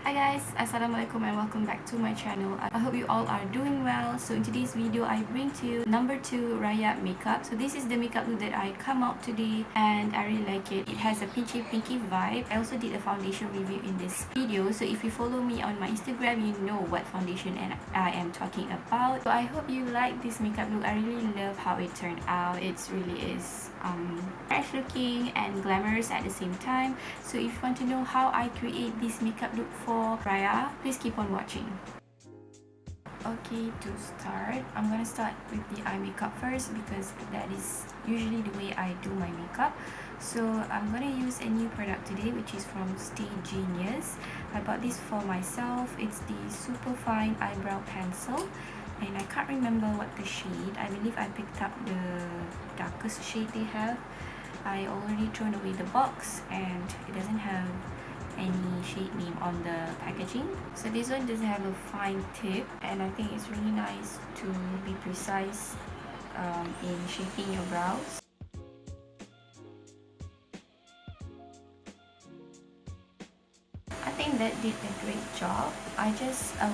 Hi guys, assalamualaikum and welcome back to my channel. I hope you all are doing well. So in today's video, I bring to you number 2 Raya makeup. So this is the makeup look that I come out today and I really like it. It has a peachy pinky vibe. I also did a foundation review in this video. So if you follow me on my Instagram, you know what foundation and I am talking about. So I hope you like this makeup look. I really love how it turned out. It really is fresh looking and glamorous at the same time. So if you want to know how I create this makeup look for Raya, please keep on watching. Okay, to start, I'm gonna start with the eye makeup first because that is usually the way I do my makeup. So I'm gonna use a new product today, which is from Stay Genius. I bought this for myself. It's the super fine eyebrow pencil and I can't remember what the shade. I believe I picked up the darkest shade they have. I already thrown away the box and it doesn't have any shade name on the packaging. So this one doesn't have a fine tip and I think it's really nice to be precise in shaping your brows. I think that did a great job. I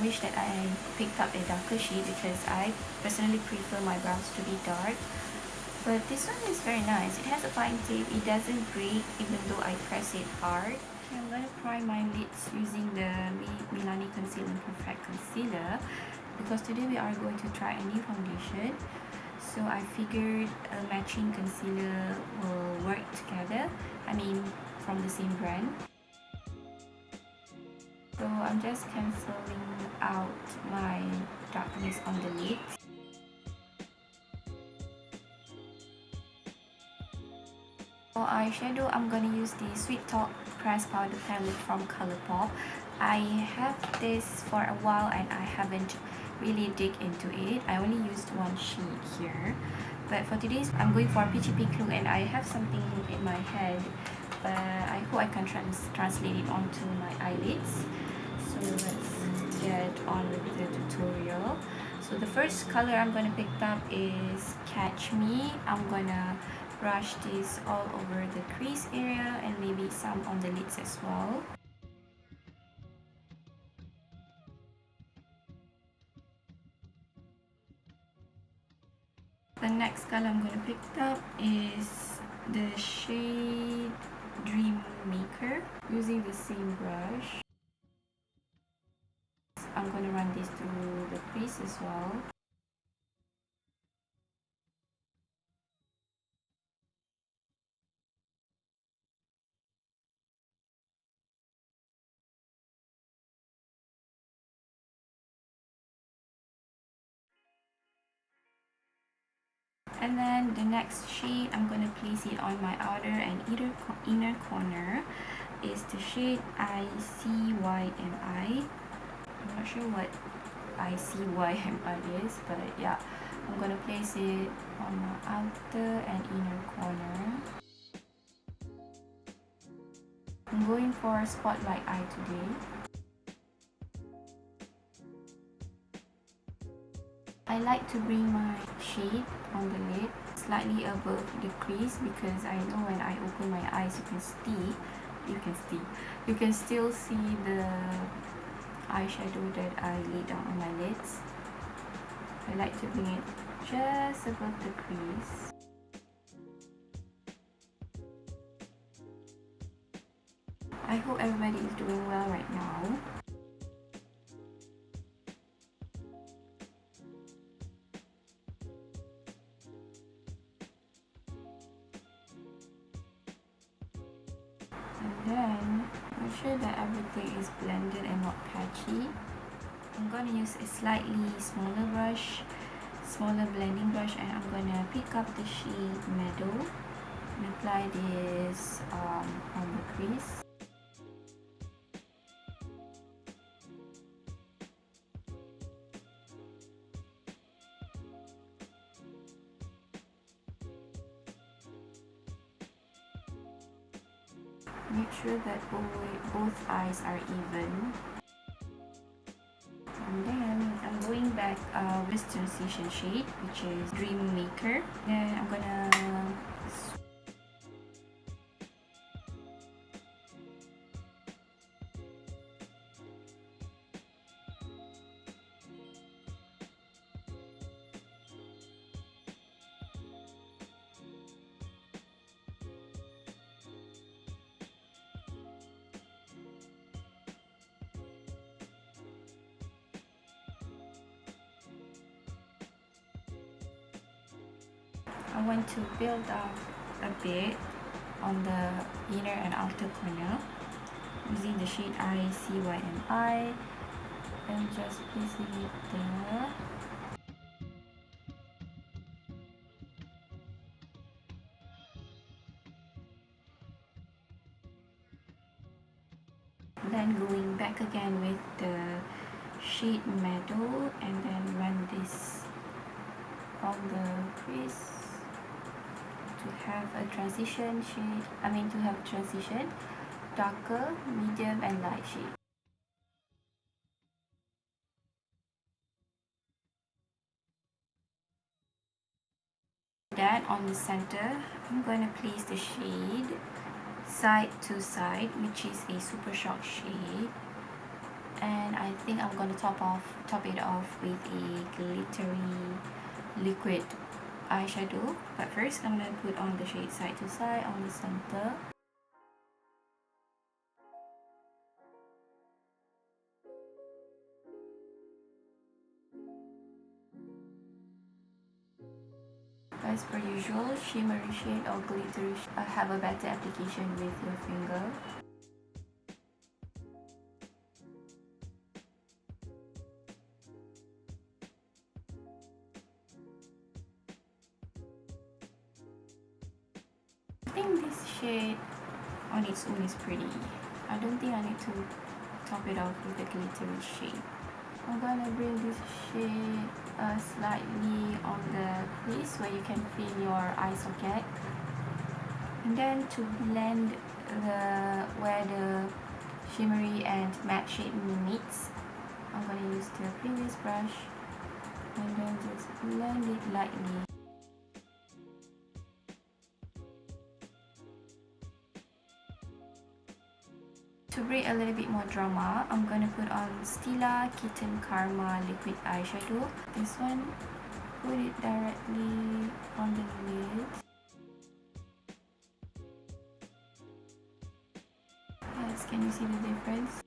wish that I picked up a darker shade because I personally prefer my brows to be dark. But this one is very nice. It has a fine tip. It doesn't break even though I press it hard. Okay, I'm going to prime my lids using the Milani Conceal and Perfect Concealer because today we are going to try a new foundation. So I figured a matching concealer will work together. I mean, from the same brand. So I'm just cancelling out my darkness on the lids. For eyeshadow, I'm gonna use the Sweet Talk Pressed Powder Palette from Colourpop. I have this for a while and I haven't really dig into it. I only used one shade here. But for today's, I'm going for a peachy pink look and I have something in my head. But I hope I can translate it onto my eyelids. So let's get on with the tutorial. So the first color I'm gonna pick up is Catch Me. I'm gonna brush this all over the crease area and maybe some on the lids as well. The next color I'm going to pick up is the shade Dream Maker using the same brush. I'm going to run this through the crease as well. And then the next shade, I'm going to place it on my outer and inner corner, is the shade ICYMI. I'm not sure what ICYMI is, but yeah, I'm going to place it on my outer and inner corner. I'm going for Spotlight Eye today. I like to bring my shade on the lid slightly above the crease because I know when I open my eyes you can still see the eyeshadow that I laid down on my lids. I like to bring it just above the crease. I hope everybody is doing well right now. And then make sure that everything is blended and not patchy. I'm going to use a slightly smaller blending brush, and I'm going to pick up the shade Meadow and apply this on the crease. Make sure that both eyes are even. And then I'm going back with transition shade, which is Dream Maker. Then I'm gonna want to build up a bit on the inner and outer corner using the shade ICYMI and just placing it there. Then going back again with the shade Meadow and then run this on the crease to have a transition shade, to have transition darker, medium and light shade. Then on the center, I'm going to place the shade side to side, which is a super shock shade, and I think I'm going to top it off with a glittery liquid eyeshadow. But first I'm going to put on the shade side to side on the center. As per usual, shimmery shade or glittery shade have a better application with your finger. I think this shade on its own is pretty. I don't think I need to top it off with a glittery shade. I'm gonna bring this shade slightly on the crease where you can feel your eye socket, and then to blend where the shimmery and matte shade meets, I'm gonna use the previous brush and then just blend it lightly. To bring a little bit more drama, I'm gonna put on Stila Kitten Karma liquid eyeshadow. This one, put it directly on the lid. Yes, can you see the difference?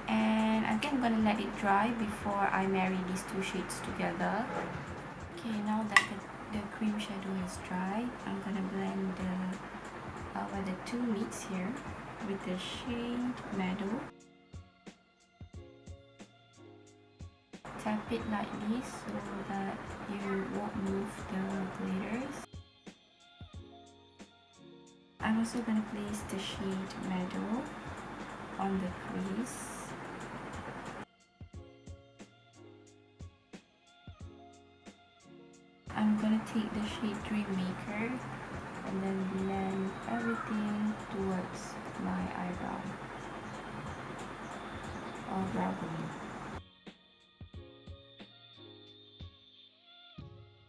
And I think I'm gonna let it dry before I marry these two shades together. Okay, now that the cream shadow is dry, I'm gonna blend where the two meets here with the shade Meadow. Tap it lightly so that you won't move the glitters. I'm also gonna place the shade Meadow on the crease. I'm gonna take the shade Dream Maker and then blend everything towards my eyebrow or brow bone.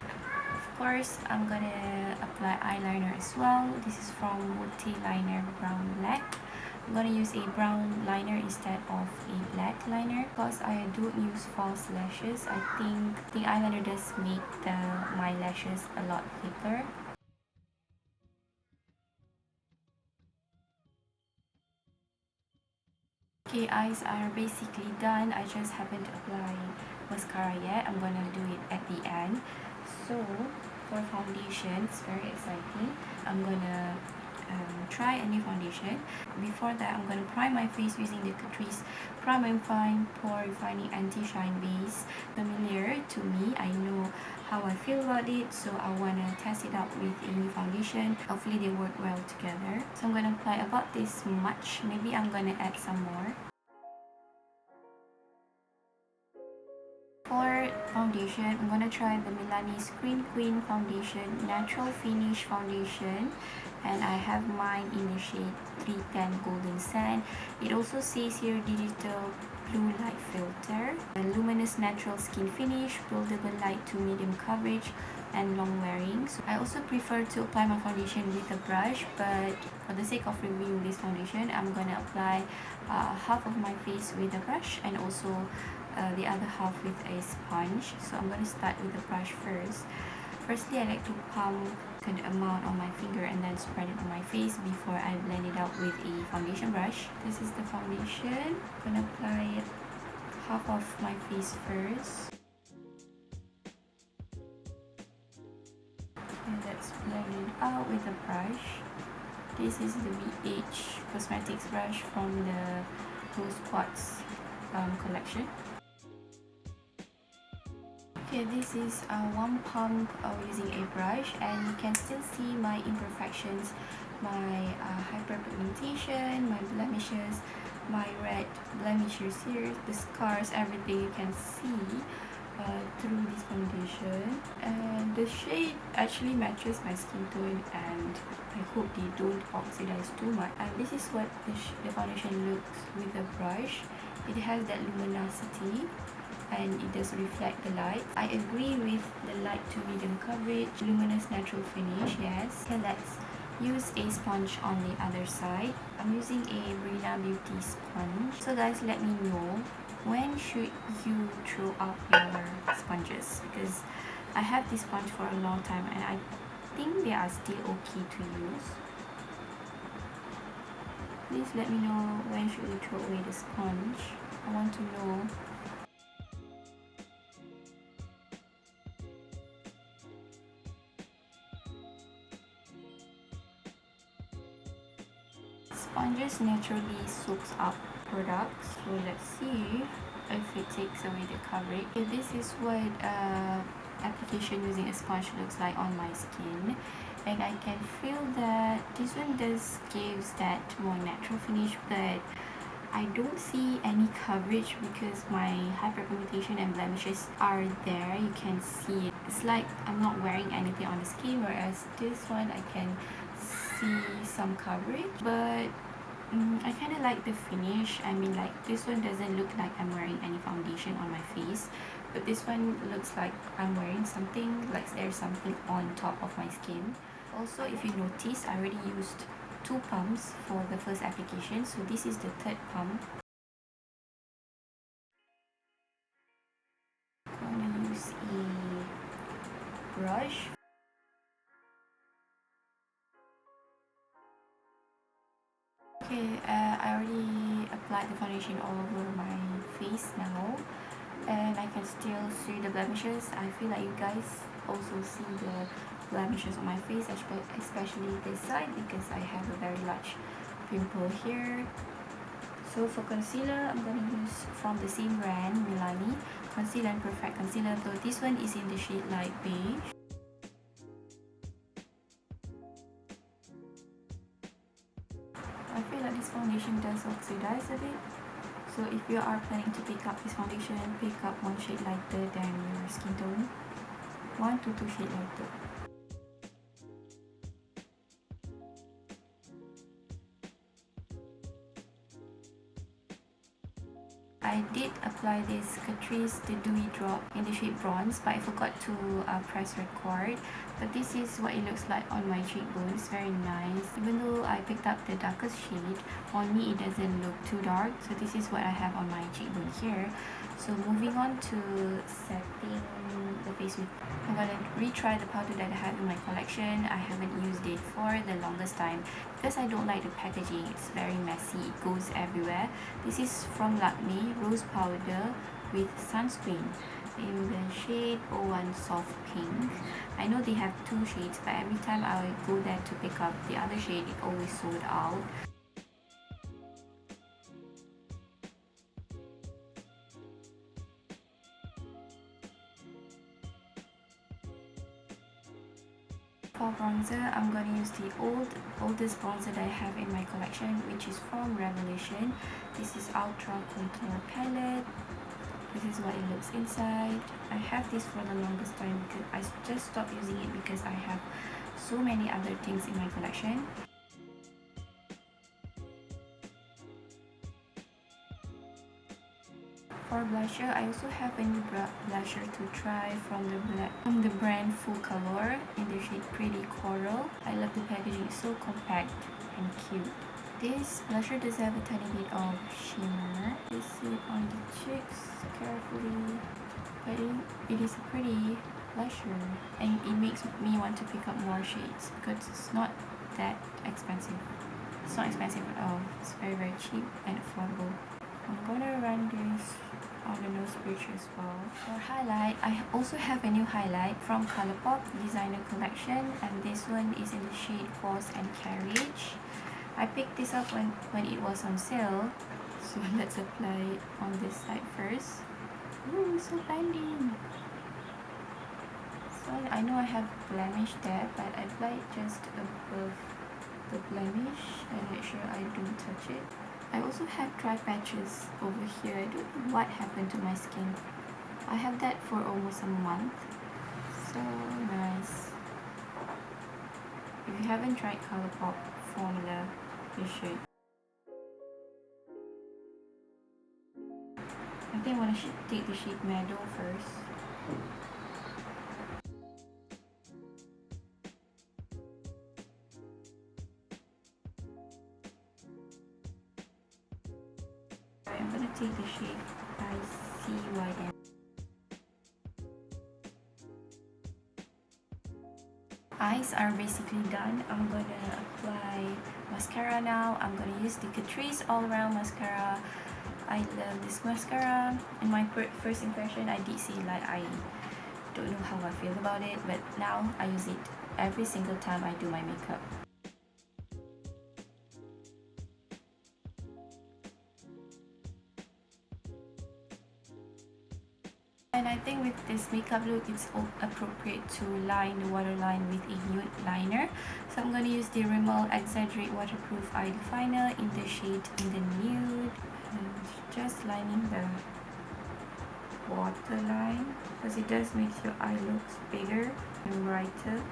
Of course, I'm gonna apply eyeliner as well. This is from Woody Liner Brown Black. I'm gonna use a brown liner instead of a black liner because I don't use false lashes. I think the eyeliner does make my lashes a lot thicker. Okay, eyes are basically done. I just haven't applied mascara yet. I'm gonna do it at the end. So for foundation, it's very exciting. I'm gonna try a new foundation. Before that, I'm gonna prime my face using the Catrice Prime and Fine Pore Refining Anti-Shine Base. Familiar to me, I know how I feel about it, so I wanna test it out with a new foundation. Hopefully they work well together. So I'm gonna apply about this much. Maybe I'm gonna add some more. For foundation, I'm gonna try the Milani Screen Queen foundation, natural finish foundation, and I have mine in the shade 310 Golden Sand. It also says here digital blue light filter, a luminous natural skin finish, buildable light to medium coverage, and long wearing. So I also prefer to apply my foundation with a brush, but for the sake of reviewing this foundation, I'm gonna apply half of my face with a brush and also the other half with a sponge. So I'm gonna start with the brush first. Firstly, I like to pump an amount on my finger and then spread it on my face before I blend it out with a foundation brush. This is the foundation. I'm gonna apply it half of my face first. And let's blend it out with a brush. This is the beige cosmetics brush from the Rose Quartz collection. Okay, this is one pump using a brush, and you can still see my imperfections, my hyperpigmentation, my blemishes, my red blemishes here, the scars, everything you can see through this foundation. And the shade actually matches my skin tone, and I hope they don't oxidize too much. And this is what the foundation looks with the brush. It has that luminosity and it does reflect the light. I agree with the light to medium coverage, luminous natural finish, yes. Okay, let's use a sponge on the other side. I'm using a Brina Beauty sponge. So guys, let me know, when should you throw out your sponges? Because I have this sponge for a long time and I think they are still okay to use. Please let me know, when should you throw away the sponge? I want to know. Sponges naturally soaks up products, so let's see if it takes away the coverage. Okay, this is what application using a sponge looks like on my skin, and I can feel that this one does gives that more natural finish, but I don't see any coverage because my hyperpigmentation and blemishes are there. You can see it. It's like I'm not wearing anything on the skin, whereas this one I can see some coverage, but I kind of like the finish. I mean, like, this one doesn't look like I'm wearing any foundation on my face, but this one looks like I'm wearing something, like there's something on top of my skin. Also, if you notice, I already used 2 pumps for the first application, so this is the third pump. I'm gonna use a brush. Okay, I already applied the foundation all over my face now, and I can still see the blemishes. I feel like you guys also see the blemishes on my face, especially this side, because I have a very large pimple here. So for concealer, I'm going to use from the same brand, Milani Conceal and Perfect Concealer. So this one is in the shade light beige. I feel like this foundation does oxidize a bit. So if you are planning to pick up this foundation, pick up one shade lighter than your skin tone. 1 to 2 shades lighter. I did apply this Catrice, the Dewy Drop in the shade Bronze, but I forgot to press record. But this is what it looks like on my cheekbones. Very nice. Even though I picked up the darkest shade, on me it doesn't look too dark. So this is what I have on my cheekbone here. So moving on to setting the face with, I'm gonna retry the powder that I have in my collection. I haven't used it for the longest time because I don't like the packaging. It's very messy, it goes everywhere. This is from Lakme, Rose Powder with Sunscreen in the shade 01 Soft Pink. I know they have 2 shades, but every time I go there to pick up the other shade, it always sold out. For bronzer, I'm going to use the oldest bronzer that I have in my collection, which is from Revolution. This is Ultra Contour Palette. This is what it looks inside. I have this for the longest time because I just stopped using it because I have so many other things in my collection. For blusher, I also have a new blusher to try from the brand Focallure in the shade Pretty Coral. I love the packaging, it's so compact and cute. This blusher does have a tiny bit of shimmer. Place it on the cheeks carefully, but it is a pretty blusher, and it makes me want to pick up more shades because it's not that expensive. It's not expensive at all. It's very cheap and affordable. I'm gonna run this on the nose bridge as well. For highlight, I also have a new highlight from Colourpop designer collection, and this one is in the shade Pause and Carriage. I picked this up when it was on sale, so let's apply it on this side first. Ooh, so blinding! So I know I have blemish there, but I apply it just above the blemish and make sure I don't touch it. I also have dry patches over here. I don't know what happened to my skin. I have that for almost a month. So nice. If you haven't tried Colourpop formula, you should. I think I want to take the shade Meadow first. I'm gonna take the shade ICYM. Eyes are basically done. I'm gonna apply mascara now. I'm gonna use the Catrice all around mascara. I love this mascara. In my first impression, I did say like I don't know how I feel about it, but now I use it every single time I do my makeup. And I think with this makeup look, it's appropriate to line the waterline with a nude liner. So I'm going to use the Rimmel Exaggerate Waterproof Eye Definer in the shade in the nude. And just lining the waterline, because it does make your eye look bigger and brighter.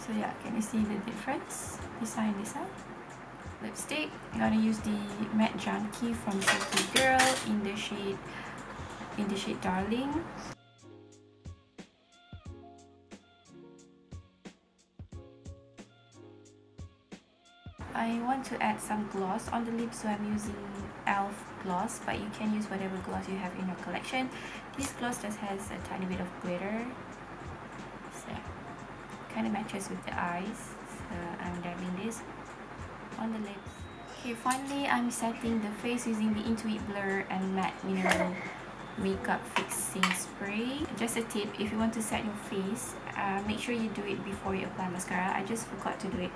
So yeah, can you see the difference? This side and this side. Lipstick, I'm going to use the matte Junkie from silkygirl in the shade Darling. I want to add some gloss on the lips, so I'm using e.l.f. gloss, but you can use whatever gloss you have in your collection. This gloss just has a tiny bit of glitter, so kind of matches with the eyes. So I'm dabbing this on the lips. Okay, finally I'm setting the face using the Intuit Blur and Matte Mineral makeup fixing spray. Just a tip, if you want to set your face, make sure you do it before you apply mascara. I just forgot to do it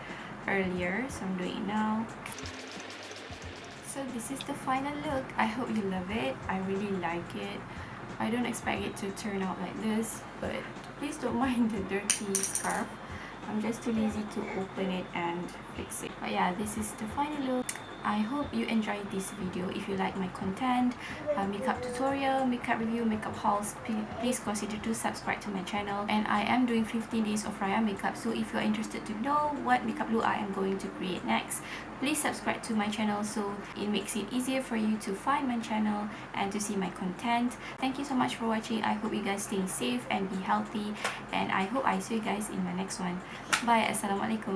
earlier, so I'm doing it now. So this is the final look. I hope you love it. I really like it. I don't expect it to turn out like this, but please don't mind the dirty scarf. I'm just too lazy to open it and fix it. But yeah, this is the final look. I hope you enjoyed this video. If you like my content, makeup tutorial, makeup review, makeup hauls, please consider to subscribe to my channel. And I am doing 15 days of Raya makeup, so if you're interested to know what makeup look I am going to create next, please subscribe to my channel so it makes it easier for you to find my channel and to see my content. Thank you so much for watching. I hope you guys stay safe and be healthy, and I hope I see you guys in my next one. Bye. Assalamualaikum.